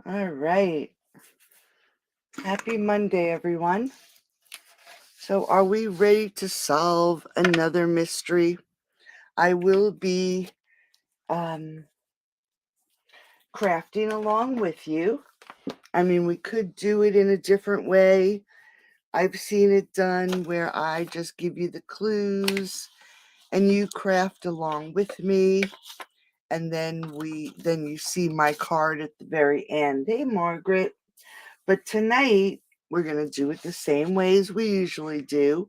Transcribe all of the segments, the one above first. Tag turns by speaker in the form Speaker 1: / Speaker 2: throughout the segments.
Speaker 1: All right. Happy Monday, everyone. So, are we ready to solve another mystery? I will be crafting along with you. I mean, we could do it in a different way. I've seen it done where I just give you the clues and you craft along with me. And then you see my card at the very end. Hey, Margaret. But tonight, we're going to do it the same way as we usually do.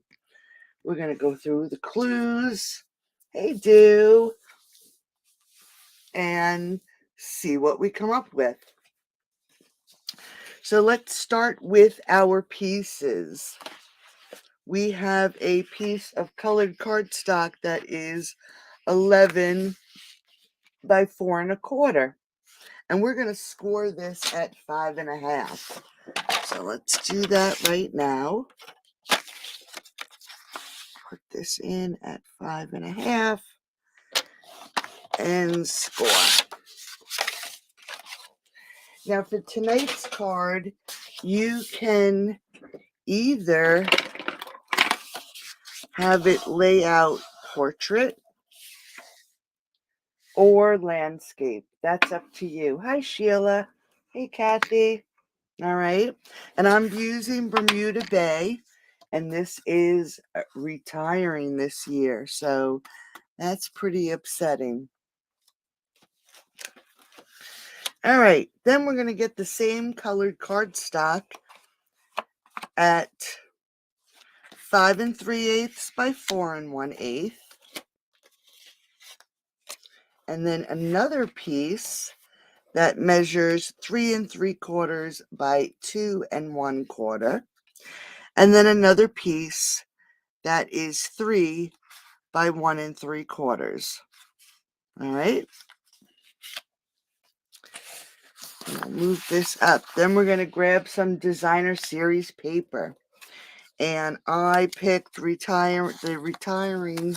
Speaker 1: We're going to go through the clues. Hey, do. And see what we come up with. So let's start with our pieces. We have a piece of colored cardstock that is 11 by 4 1/4. And we're going to score this at 5 1/2. So let's do that right now. Put this in at 5 1/2 and score. Now for tonight's card, you can either have it lay out portrait or landscape. That's up to you. Hi, Sheila. Hey, Kathy. All right. And I'm using Bermuda Bay, and this is retiring this year. So that's pretty upsetting. All right. Then we're going to get the same colored cardstock at 5 3/8 by 4 1/8. And then another piece that measures 3 3/4 by 2 1/4. And then another piece that is 3 by 1 3/4. All right. I'll move this up. Then we're going to grab some designer series paper. And I picked the retiring.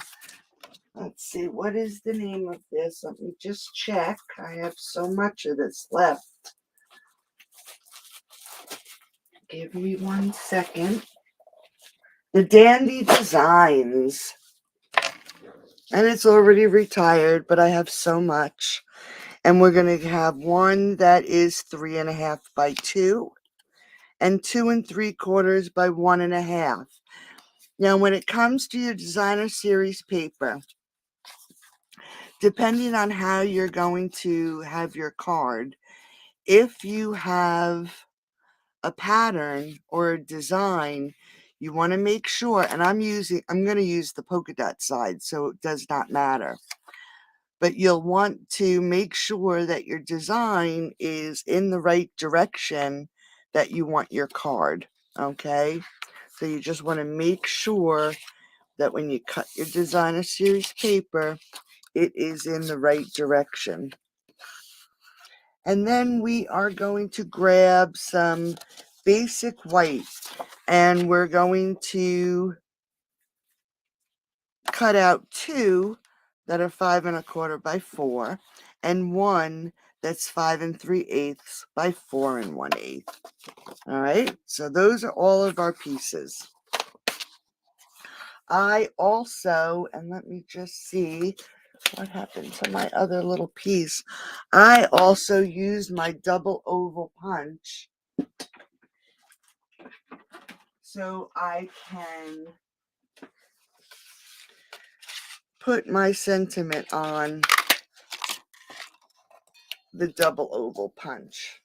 Speaker 1: Let's see, what is the name of this? Let me just check. I have so much of this left. Give me 1 second. The Dandy Designs. And it's already retired, but I have so much. And we're going to have one that is 3 1/2 by 2 and 2 3/4 by 1 1/2. Now, when it comes to your designer series paper, depending on how you're going to have your card, if you have a pattern or a design, you want to make sure, and I'm going to use the polka dot side, so it does not matter. But you'll want to make sure that your design is in the right direction that you want your card, okay? So you just want to make sure that when you cut your designer series paper, it is in the right direction. And then we are going to grab some basic white, and we're going to cut out 2 that are 5 1/4 by 4 and 1 that's 5 3/8 by 4 1/8. All right, so those are all of our pieces. I also, and let me just see what happened to my other little piece. I also used my double oval punch so I can put my sentiment on the double oval punch.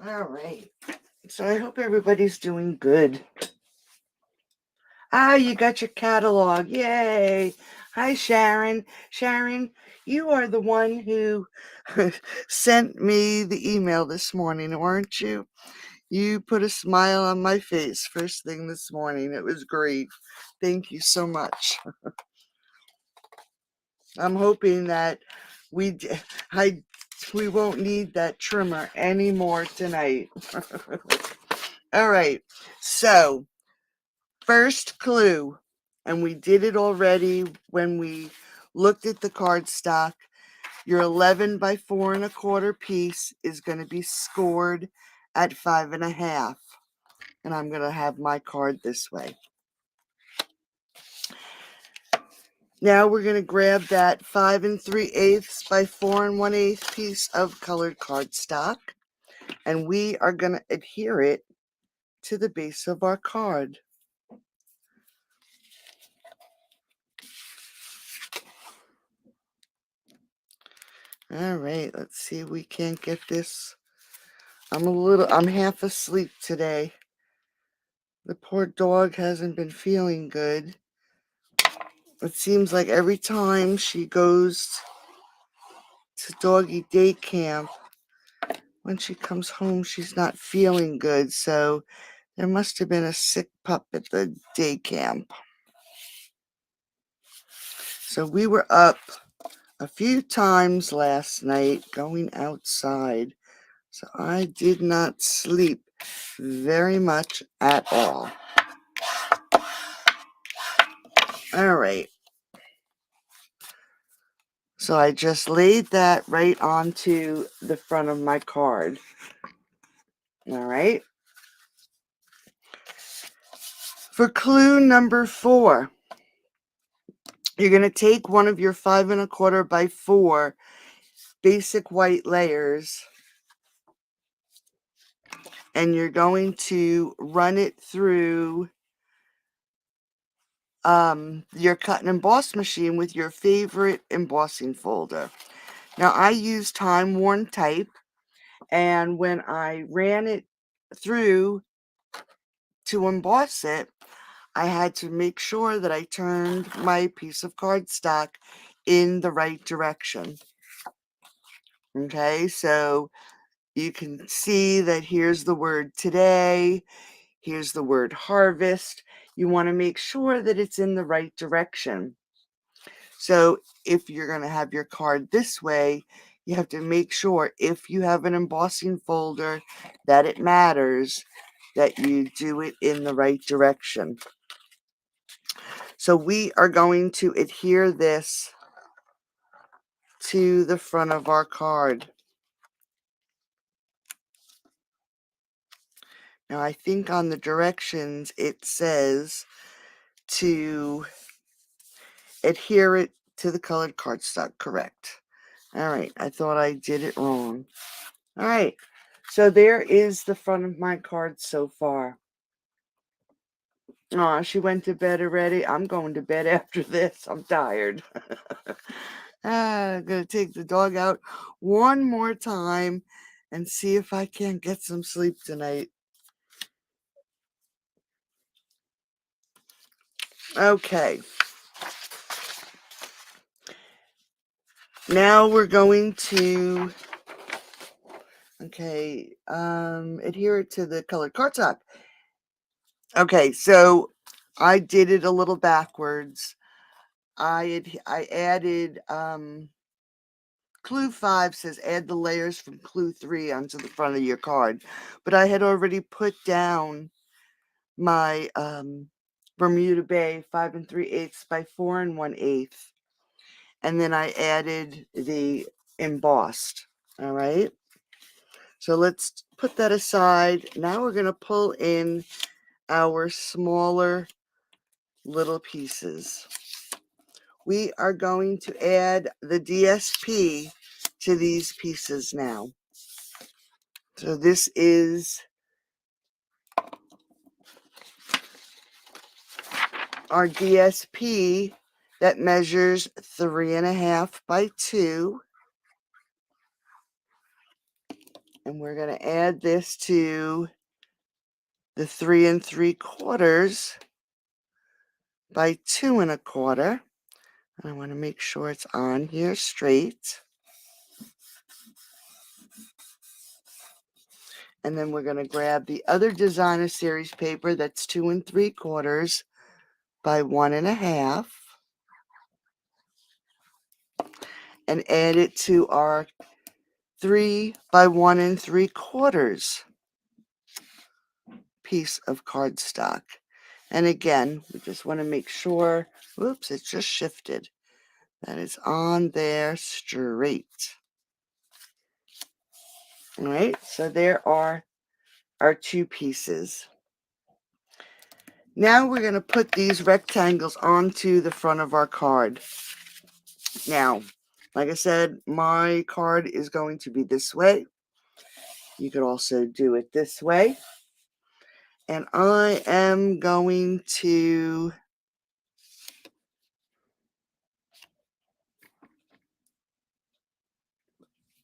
Speaker 1: All right. So I hope everybody's doing good. Ah, you got your catalog. Yay. Hi, Sharon. Sharon, you are the one who sent me the email this morning, weren't you? You put a smile on my face first thing this morning. It was great. Thank you so much. I'm hoping that we won't need that trimmer anymore tonight. All right. So, first clue, and we did it already when we looked at the cardstock. Your 11 by 4 1/4 piece is going to be scored at 5 1/2. And I'm going to have my card this way. Now we're going to grab that 5 3/8 by 4 1/8 piece of colored cardstock, and we are going to adhere it to the base of our card. All right, let's see if we can't get this. I'm half asleep today. The poor dog hasn't been feeling good. It seems like every time she goes to doggy day camp, when she comes home, she's not feeling good. So there must have been a sick pup at the day camp. So we were up a few times last night going outside. So I did not sleep very much at all. All right. So I just laid that right onto the front of my card. All right. For clue number 4, you're going to take one of your 5 1/4 by 4 basic white layers, and you're going to run it through your cut and emboss machine with your favorite embossing folder. Now, I use Time Worn Type, and when I ran it through to emboss it, I had to make sure that I turned my piece of cardstock in the right direction. Okay, so you can see that here's the word today, here's the word harvest. You want to make sure that it's in the right direction. So if you're going to have your card this way, you have to make sure, if you have an embossing folder that it matters, that you do it in the right direction. So we are going to adhere this to the front of our card. Now I think on the directions it says to adhere it to the colored cardstock. Correct. All right, I thought I did it wrong. All right, so there is the front of my card so far. Oh, she went to bed already. I'm going to bed after this. I'm tired. I'm going to take the dog out one more time and see if I can't get some sleep tonight. Okay. Now we're going to, adhere it to the colored cardstock. Okay, so I did it a little backwards. I added, clue 5 says add the layers from clue 3 onto the front of your card. But I had already put down my Bermuda Bay 5 3/8 by 4 1/8. And then I added the embossed. All right. So let's put that aside. Now we're going to pull in our smaller little pieces. We are going to add the DSP to these pieces now. So this is our DSP that measures 3 1/2 by 2. And we're going to add this to the 3 3/4 by 2 1/4. And I want to make sure it's on here straight. And then we're going to grab the other designer series paper that's 2 3/4 by 1 1/2 and add it to our 3 by 1 3/4 piece of cardstock. And again, we just want to make sure, whoops, it just shifted, that is on there straight. All right, so there are our 2 pieces. Now we're going to put these rectangles onto the front of our card. Now, like I said, my card is going to be this way. You could also do it this way. And I am going to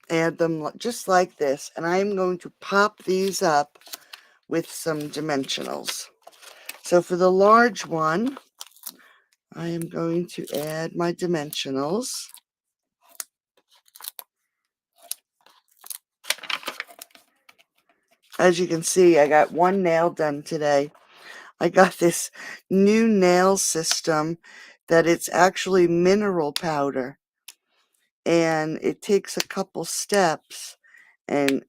Speaker 1: add them just like this. And I'm going to pop these up with some dimensionals. So for the large one, I am going to add my dimensionals. As you can see, I got one nail done today. I got this new nail system that it's actually mineral powder. And it takes a couple steps and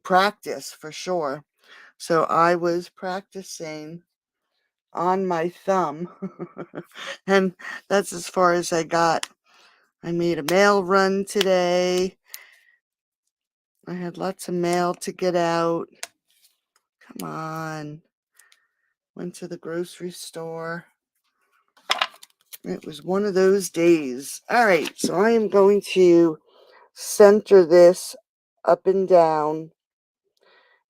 Speaker 1: practice for sure. So I was practicing on my thumb. And that's as far as I got. I made a mail run today. I had lots of mail to get out. Come on. Went to the grocery store. It was one of those days. All right, so I am going to center this up and down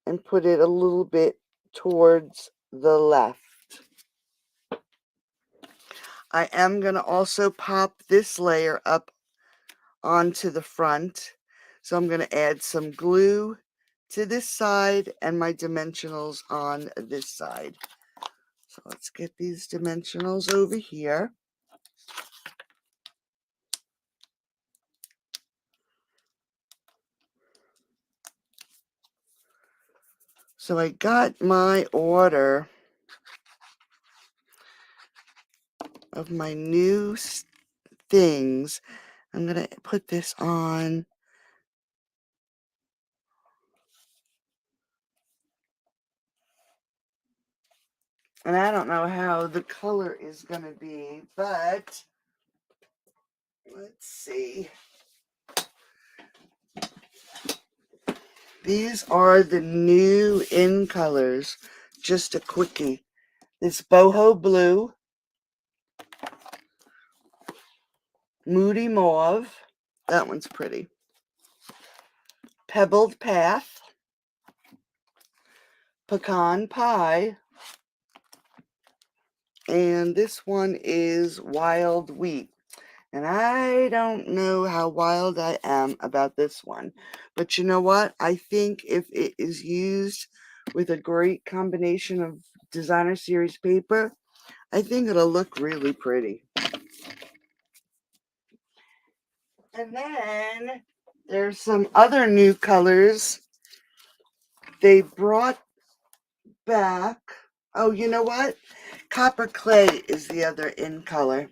Speaker 1: and put it a little bit towards the left. I am going to also pop this layer up onto the front. So I'm going to add some glue to this side and my dimensionals on this side. So let's get these dimensionals over here. So I got my order of my new things. I'm going to put this on. And I don't know how the color is going to be, but let's see. These are the new in colors. Just a quickie. This boho blue, moody mauve. That one's pretty. Pebbled path, pecan pie, and this one is wild wheat. And I don't know how wild I am about this one. But you know what? I think if it is used with a great combination of designer series paper, I think it'll look really pretty. And then there's some other new colors. They brought back, oh, you know what? Copper clay is the other in color.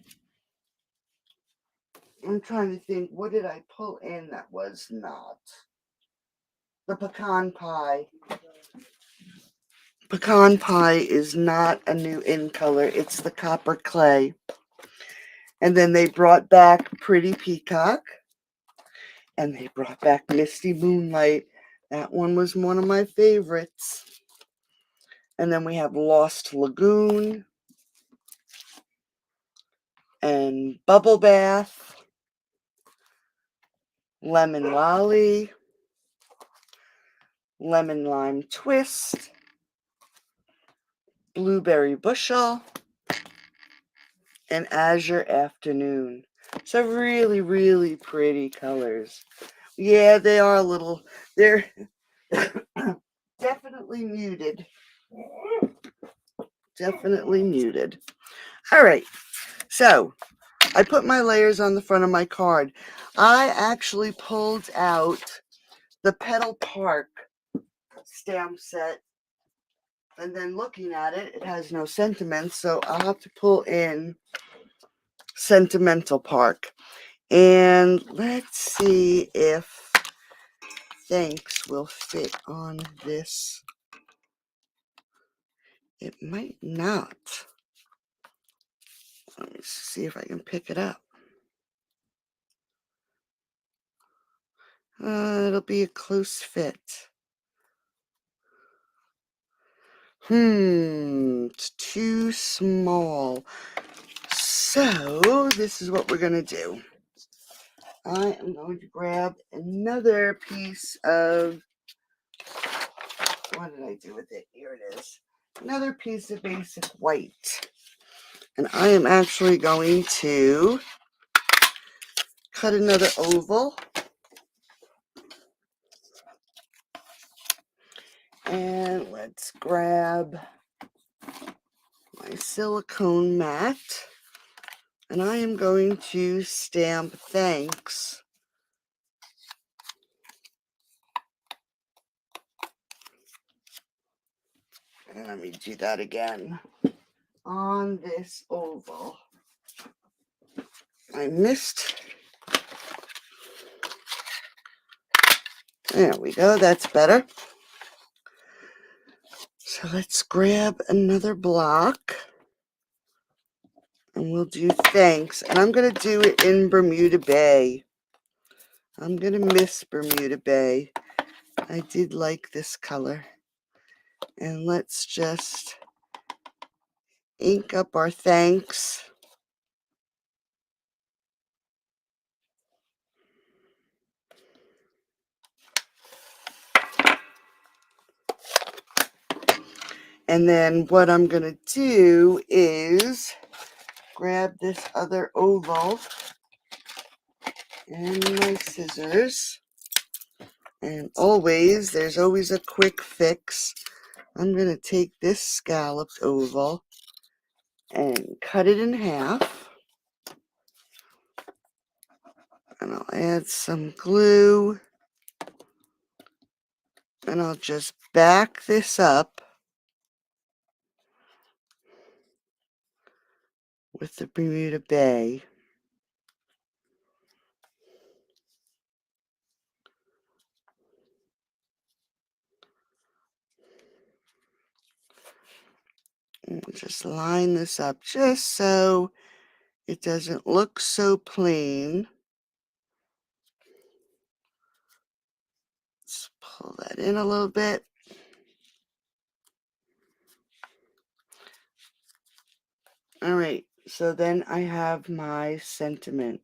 Speaker 1: I'm trying to think, what did I pull in that was not? The pecan pie. Pecan pie is not a new in color. It's the copper clay. And then they brought back Pretty Peacock. And they brought back Misty Moonlight. That one was one of my favorites. And then we have Lost Lagoon. And Bubble Bath. Lemon Lolly. Lemon Lime Twist. Blueberry Bushel. And Azure Afternoon. So really, really pretty colors. Yeah, they are a little, they're definitely muted. Definitely muted. All right, so I put my layers on the front of my card. I actually pulled out the Petal Park stamp set, and then looking at it, it has no sentiments, so I'll have to pull in Sentimental Park. And let's see if Thanks will fit on this. It might not. Let me see if I can pick it up. It'll be a close fit. It's too small. So this is what we're going to do. I am going to grab another piece of, what did I do with it? Here it is. Another piece of basic white. And I am actually going to cut another oval. And let's grab my silicone mat. And I am going to stamp thanks. And let me do that again on this oval. I missed. There we go. That's better. So let's grab another block. And we'll do thanks. And I'm going to do it in Bermuda Bay. I'm going to miss Bermuda Bay. I did like this color. And let's just ink up our thanks. And then what I'm going to do is grab this other oval and my scissors. And always, there's always a quick fix. I'm going to take this scalloped oval and cut it in half. And I'll add some glue. And I'll just back this up with the Bermuda Bay. And just line this up just so it doesn't look so plain. Let's pull that in a little bit. All right, so then I have my sentiment.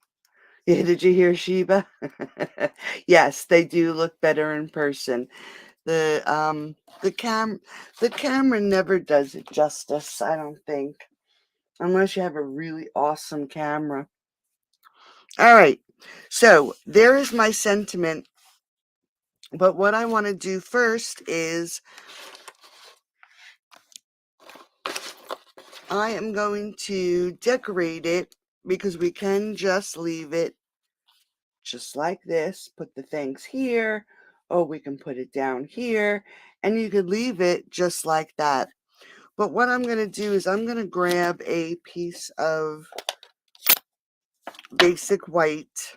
Speaker 1: Yeah, did you hear Sheba? Yes, they do look better in person. The camera never does it justice, I don't think, unless you have a really awesome camera. All right, so there is my sentiment. But what I want to do first is I am going to decorate it, because we can just leave it just like this. Put the things here, or we can put it down here, and you could leave it just like that. But what I'm going to do is I'm going to grab a piece of basic white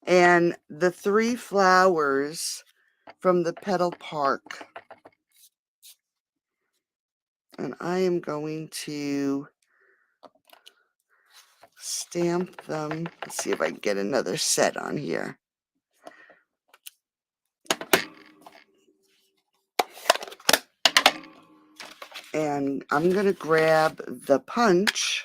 Speaker 1: and the 3 flowers from the Petal Park. And I am going to stamp them. Let's see if I can get another set on here. And I'm going to grab the punch.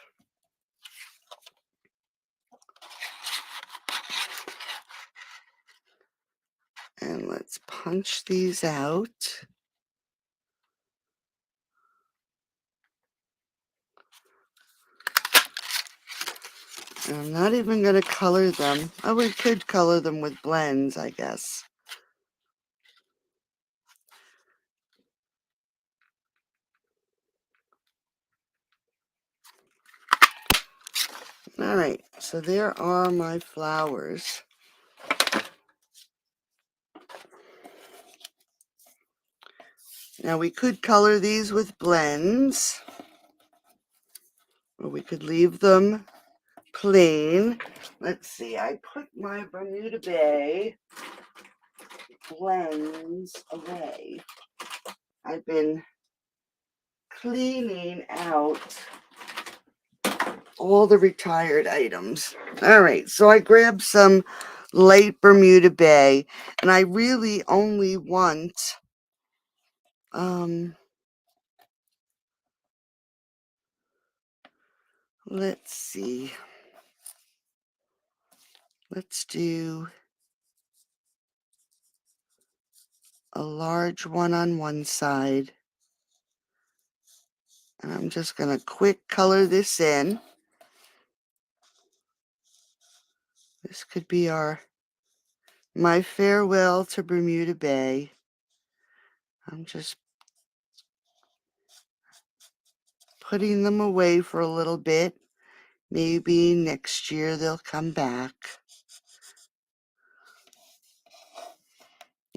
Speaker 1: And let's punch these out. And I'm not even going to color them. Oh, we could color them with blends, I guess. All right, so there are my flowers. Now we could color these with blends, or we could leave them plain. Let's see, I put my Bermuda Bay blends away. I've been cleaning out all the retired items. All right, so I grabbed some light Bermuda Bay. And I really only want, let's see. Let's do a large one on one side. And I'm just going to quick color this in. This could be my farewell to Bermuda Bay. I'm just putting them away for a little bit. Maybe next year they'll come back.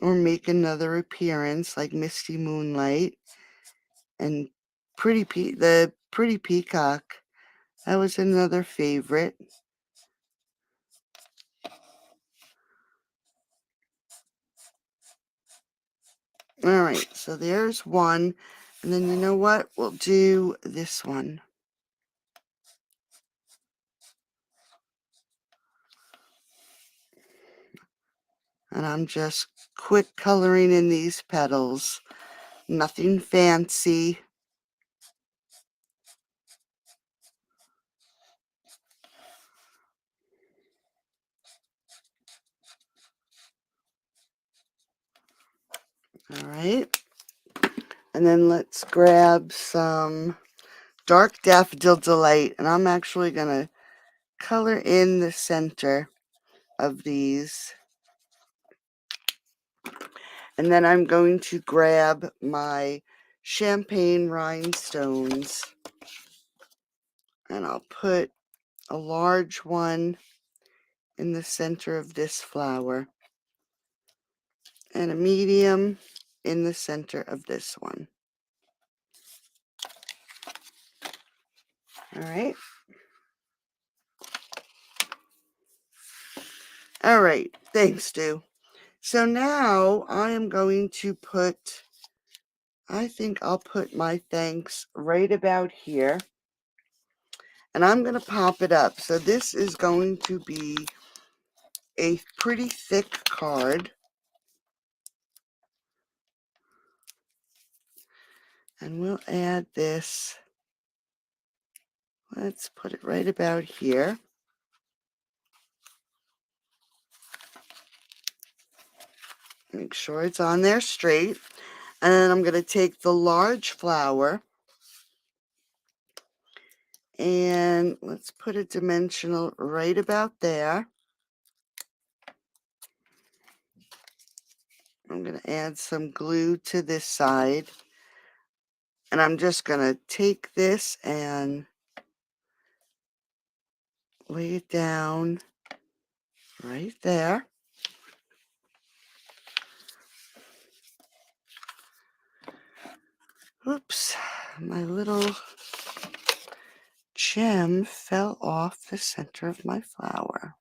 Speaker 1: Or make another appearance like Misty Moonlight and the Pretty Peacock. That was another favorite. All right, so there's one. And then you know what? We'll do this one. And I'm just quick coloring in these petals. Nothing fancy. All right. And then let's grab some Dark Daffodil Delight. And I'm actually going to color in the center of these. And then I'm going to grab my champagne rhinestones. And I'll put a large one in the center of this flower. And a medium in the center of this one. All right. All right. Thanks, Stu. So now I am going to I think I'll put my thanks right about here. And I'm going to pop it up. So this is going to be a pretty thick card. And we'll add this. Let's put it right about here. Make sure it's on there straight. And then I'm going to take the large flower. And let's put a dimensional right about there. I'm going to add some glue to this side. And I'm just going to take this and lay it down right there. Oops, my little gem fell off the center of my flower.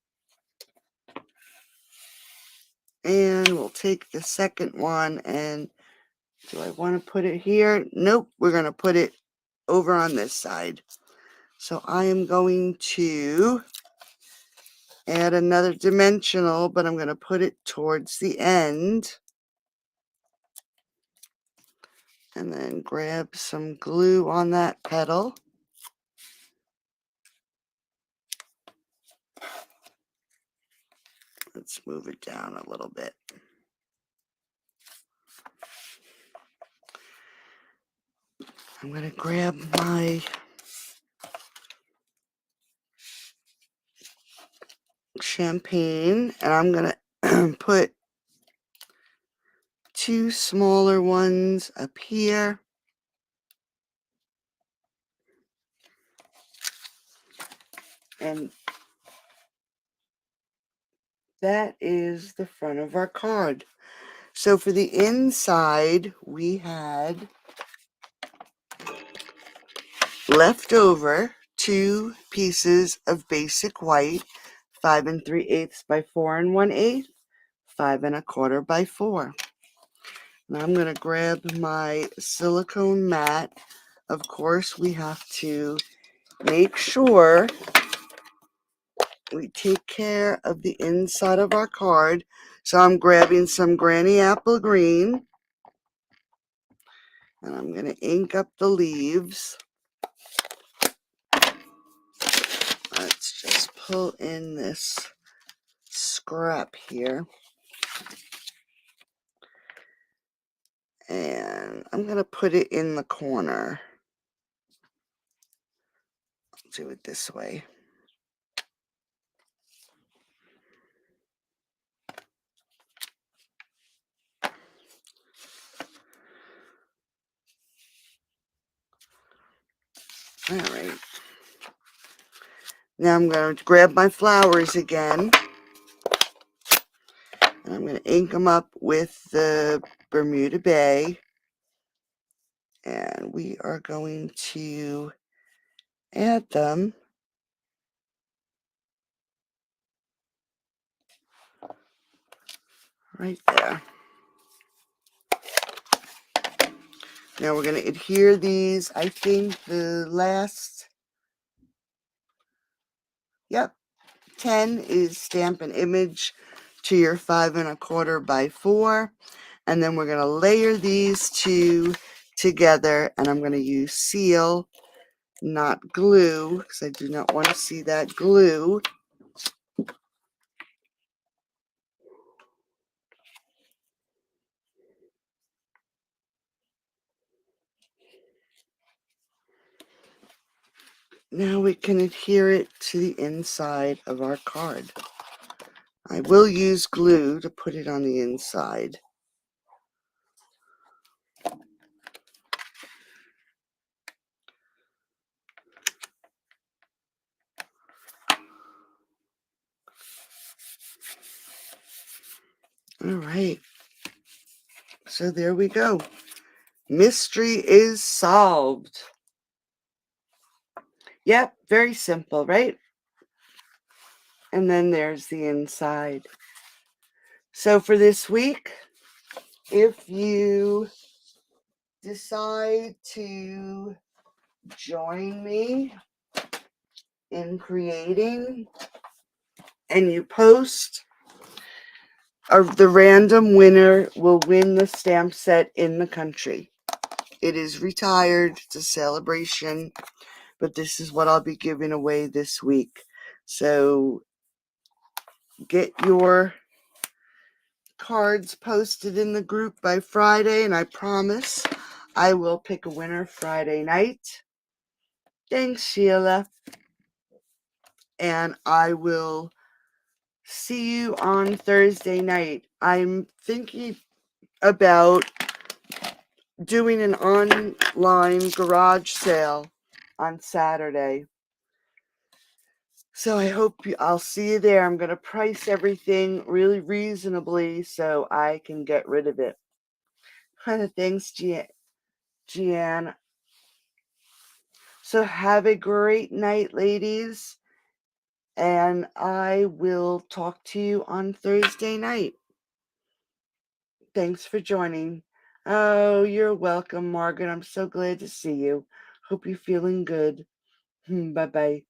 Speaker 1: And we'll take the second one, and do I want to put it here? Nope, we're going to put it over on this side. So I am going to add another dimensional, but I'm going to put it towards the end. And then grab some glue on that petal. Let's move it down a little bit. I'm going to grab my champagne, and I'm going to put two smaller ones up here. And that is the front of our card. So for the inside, we had left over 2 pieces of basic white, 5 3/8 by 4 1/8, 5 1/4 by 4. Now I'm going to grab my silicone mat. Of course, we have to make sure we take care of the inside of our card. So I'm grabbing some Granny Apple Green, and I'm going to ink up the leaves. Let's just pull in this scrap here. And I'm going to put it in the corner. I'll do it this way. All right. Now I'm going to grab my flowers again. And I'm going to ink them up with the Bermuda Bay. And we are going to add them right there. Now we're going to adhere these. I think the last, 10 is stamp an image to your 5 1/4 by 4. And then we're going to layer these two together, and I'm going to use seal, not glue, because I do not want to see that glue. Now we can adhere it to the inside of our card. I will use glue to put it on the inside. All right. So there we go. Mystery is solved. Yep, very simple, right? And then there's the inside. So for this week, if you decide to join me in creating and you post, the random winner will win the stamp set in the country. It is retired. It's a celebration, but this is what I'll be giving away this week. So get your cards posted in the group by Friday, and I promise I will pick a winner Friday night. Thanks, Sheila. And I will see you on Thursday night. I'm thinking about doing an online garage sale on Saturday. So I hope I'll see you there. I'm going to price everything really reasonably so I can get rid of it. Thanks, Gianne. So have a great night, ladies. And I will talk to you on Thursday night. Thanks for joining. Oh, you're welcome, Margaret. I'm so glad to see you. Hope you're feeling good. Bye-bye.